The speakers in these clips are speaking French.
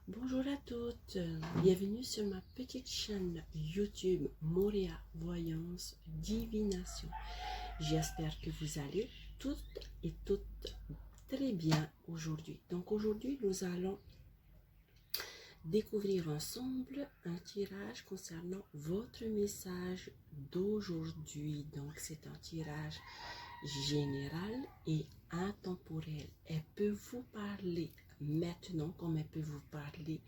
Bonjour à toutes, bienvenue sur ma petite chaîne YouTube Moria Voyance Divination. J'espère que vous allez toutes très bien aujourd'hui. Donc aujourd'hui, nous allons découvrir ensemble un tirage concernant votre message d'aujourd'hui. Donc c'est un tirage général et intemporel. Elle peut vous parler maintenant comme elle peut vous parler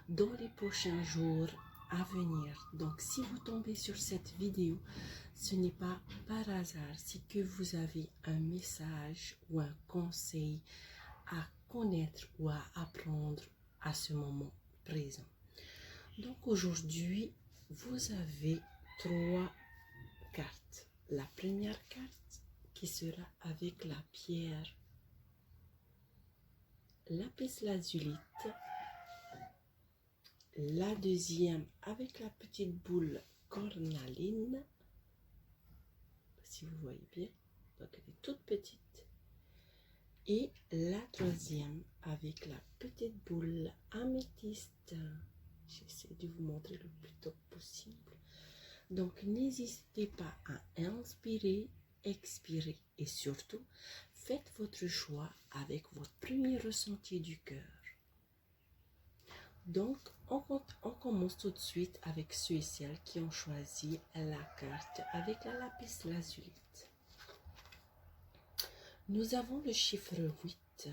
dans les prochains jours à venir. Donc si vous tombez sur cette vidéo, ce n'est pas par hasard, c'est que vous avez un message ou un conseil à connaître ou à apprendre à ce moment présent. Donc aujourd'hui, vous avez 3 cartes. La première carte qui sera avec la pierre lapis lazulite, la deuxième avec la petite boule cornaline, si vous voyez bien, donc elle est toute petite, et la troisième avec la petite boule améthyste. J'essaie de vous montrer le plus tôt possible. Donc n'hésitez pas à inspirer, expirer et surtout faites votre choix avec votre premier ressenti du cœur. Donc on commence tout de suite avec ceux et celles qui ont choisi la carte avec la lapis lazulite. Nous avons le chiffre 8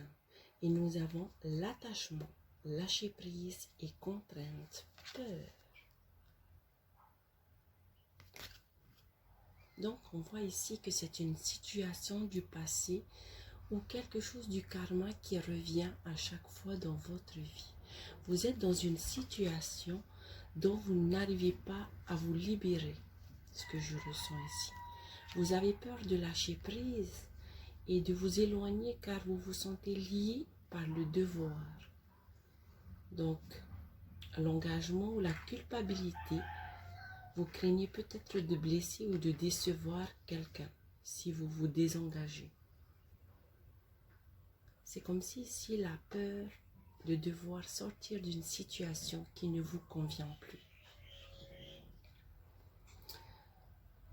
et nous avons l'attachement, lâcher prise et contrainte, peur. Donc, on voit ici que c'est une situation du passé ou quelque chose du karma qui revient à chaque fois dans votre vie. Vous êtes dans une situation dont vous n'arrivez pas à vous libérer, ce que je ressens ici. Vous avez peur de lâcher prise et de vous éloigner car vous vous sentez lié par le devoir. Donc, l'engagement ou la culpabilité. Vous craignez peut-être de blesser ou de décevoir quelqu'un si vous vous désengagez. C'est comme si ici la peur de devoir sortir d'une situation qui ne vous convient plus.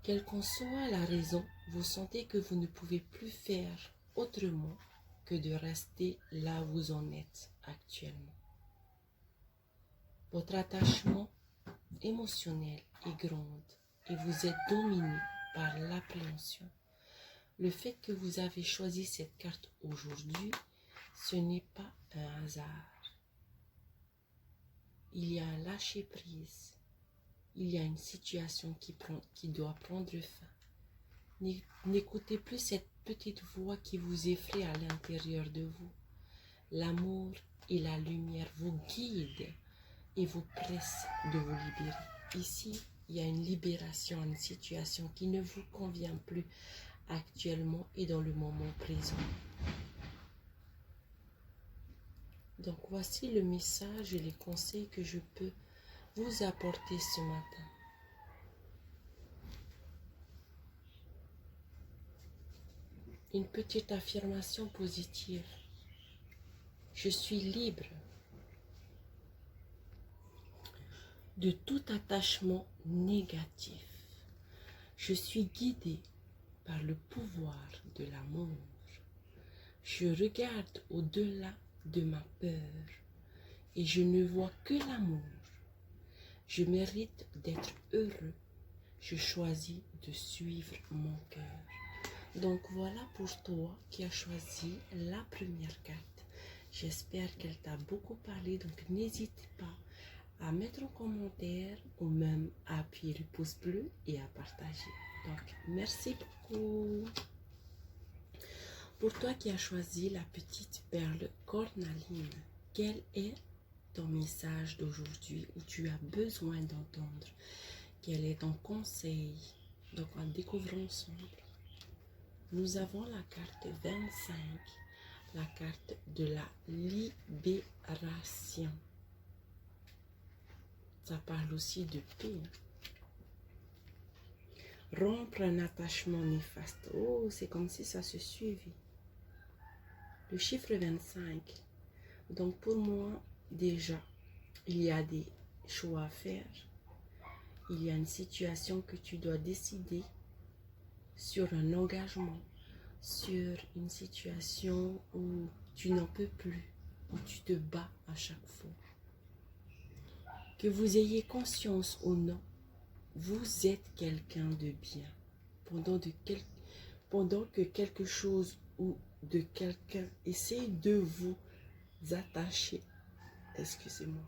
Quelle qu'en soit la raison, vous sentez que vous ne pouvez plus faire autrement que de rester là où vous en êtes actuellement. Votre attachement émotionnel est grand et vous êtes dominé par l'appréhension. Le fait que vous avez choisi cette carte aujourd'hui, ce n'est pas un hasard. Il y a un lâcher-prise. Il y a une situation qui doit prendre fin. N'écoutez plus cette petite voix qui vous effraie à l'intérieur de vous. L'amour et la lumière vous guident et vous pressent de vous libérer. Ici, il y a une libération, une situation qui ne vous convient plus actuellement et dans le moment présent. Donc voici le message et les conseils que je peux vous apporter ce matin. Une petite affirmation positive. Je suis libre de tout attachement négatif. Je suis guidée par le pouvoir de l'amour. Je regarde au-delà de ma peur et je ne vois que l'amour. Je mérite d'être heureux. Je choisis de suivre mon cœur. Donc voilà pour toi qui as choisi la première carte. J'espère qu'elle t'a beaucoup parlé. Donc n'hésite pas à mettre un commentaire ou même à appuyer le pouce bleu et à partager. Donc merci beaucoup. Pour toi qui as choisi la petite perle cornaline, quel est ton message d'aujourd'hui où tu as besoin d'entendre? Quel est ton conseil? Donc, en découvrant ensemble, nous avons la carte 25, la carte de la libération. Ça parle aussi de paix. Rompre un attachement néfaste. Oh, c'est comme si ça se suivait. Le chiffre 25. Donc, pour moi, déjà, il y a des choix à faire. Il y a une situation que tu dois décider sur un engagement, sur une situation où tu n'en peux plus, où tu te bats à chaque fois. Que vous ayez conscience ou non, vous êtes quelqu'un de bien. Pendant que quelque chose ou de quelqu'un essaie de vous attacher, excusez-moi,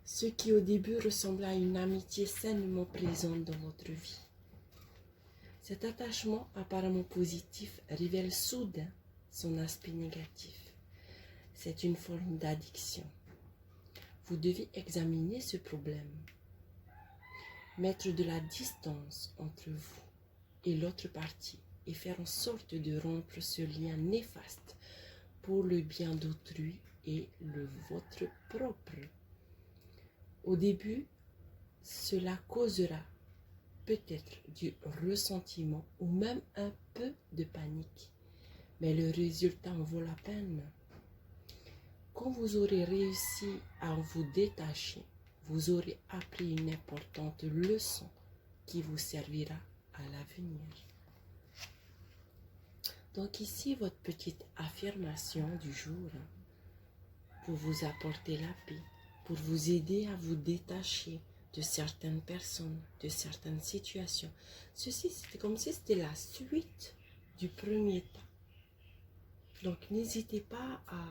ce qui au début ressemble à une amitié sainement présente dans votre vie. Cet attachement apparemment positif révèle soudain son aspect négatif. C'est une forme d'addiction. Vous devez examiner ce problème, mettre de la distance entre vous et l'autre partie et faire en sorte de rompre ce lien néfaste pour le bien d'autrui et le vôtre propre. Au début, cela causera peut-être du ressentiment ou même un peu de panique, mais le résultat en vaut la peine. Quand vous aurez réussi à vous détacher, vous aurez appris une importante leçon qui vous servira à l'avenir. Donc ici, votre petite affirmation du jour pour vous apporter la paix, pour vous aider à vous détacher de certaines personnes, de certaines situations. Ceci, c'était comme si c'était la suite du premier temps. Donc n'hésitez pas à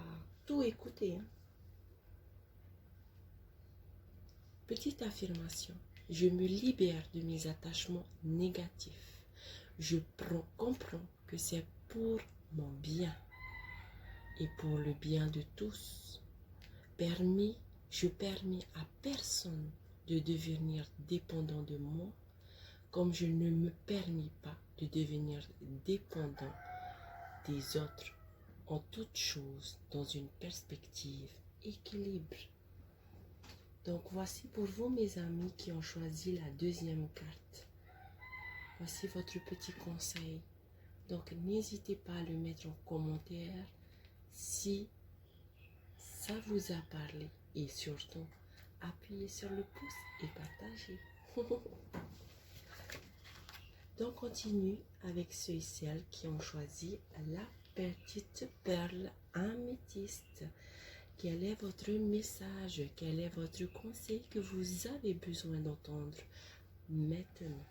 tout écouter. Petite affirmation. Je me libère de mes attachements négatifs. Je comprends que c'est pour mon bien et pour le bien de tous. Je permets à personne de devenir dépendant de moi, comme je ne me permets pas de devenir dépendant des autres en toutes choses dans une perspective équilibre. Donc voici pour vous mes amis qui ont choisi la deuxième carte. Voici votre petit conseil. Donc n'hésitez pas à le mettre en commentaire si ça vous a parlé et surtout appuyez sur le pouce et partagez. Donc continue avec ceux et celles qui ont choisi la petite perle améthyste. Quel est votre message? Quel est votre conseil que vous avez besoin d'entendre maintenant?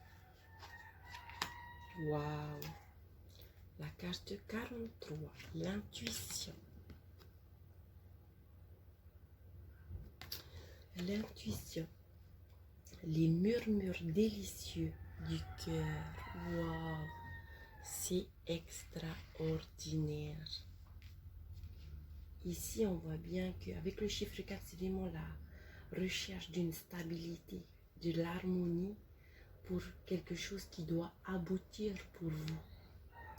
Waouh! La carte 43, l'intuition. L'intuition, les murmures délicieux du cœur. Waouh! C'est extraordinaire. Ici, on voit bien qu'avec le chiffre 4, c'est vraiment la recherche d'une stabilité, de l'harmonie pour quelque chose qui doit aboutir pour vous.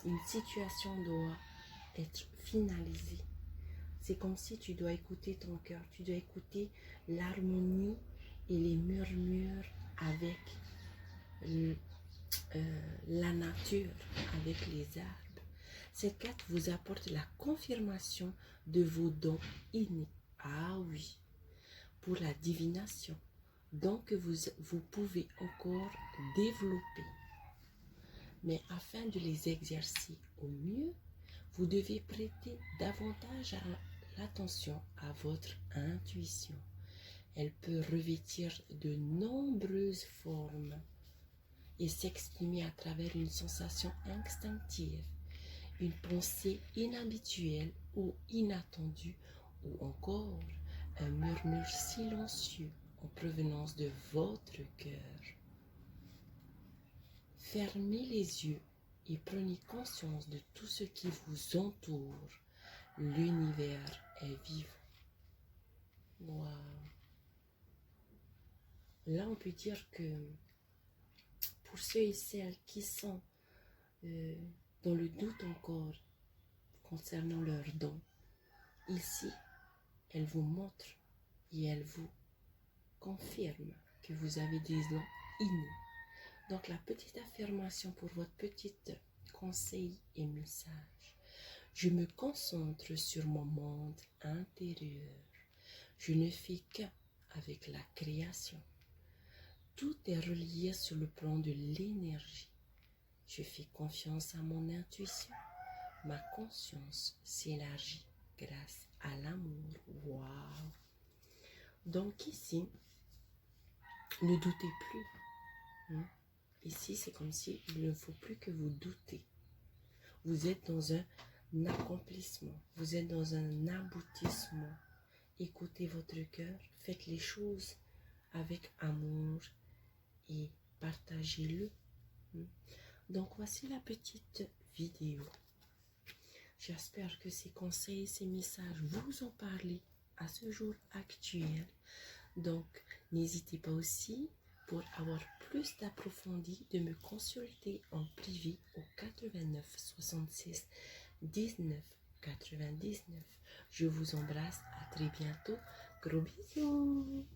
Une situation doit être finalisée. C'est comme si tu dois écouter ton cœur, tu dois écouter l'harmonie et les murmures avec la nature, avec les arbres. Cette carte vous apporte la confirmation de vos dons innés. Ah oui, pour la divination. Donc vous pouvez encore développer. Mais afin de les exercer au mieux, vous devez prêter davantage l'attention à votre intuition. Elle peut revêtir de nombreuses formes et s'exprimer à travers une sensation instinctive, une pensée inhabituelle ou inattendue, ou encore un murmure silencieux en provenance de votre cœur. Fermez les yeux et prenez conscience de tout ce qui vous entoure. L'univers est vivant. Wow. Là, on peut dire que pour ceux et celles qui sont dans le doute encore concernant leurs dons, ici, elle vous montre et elle vous confirme que vous avez des dons innés. Donc, la petite affirmation pour votre petit conseil et message. Je me concentre sur mon monde intérieur. Je ne fais qu'un avec la création. Tout est relié sur le plan de l'énergie. Je fais confiance à mon intuition. Ma conscience s'élargit grâce à l'amour. Waouh! Donc ici, ne doutez plus. Ici, c'est comme si il ne faut plus que vous doutez. Vous êtes dans un accomplissement. Vous êtes dans un aboutissement. Écoutez votre cœur. Faites les choses avec amour et partagez-le. Donc, voici la petite vidéo. J'espère que ces conseils, ces messages vous ont parlé à ce jour actuel. Donc, n'hésitez pas aussi, pour avoir plus d'approfondi, de me consulter en privé au 89 66 19 99. Je vous embrasse, à très bientôt. Gros bisous.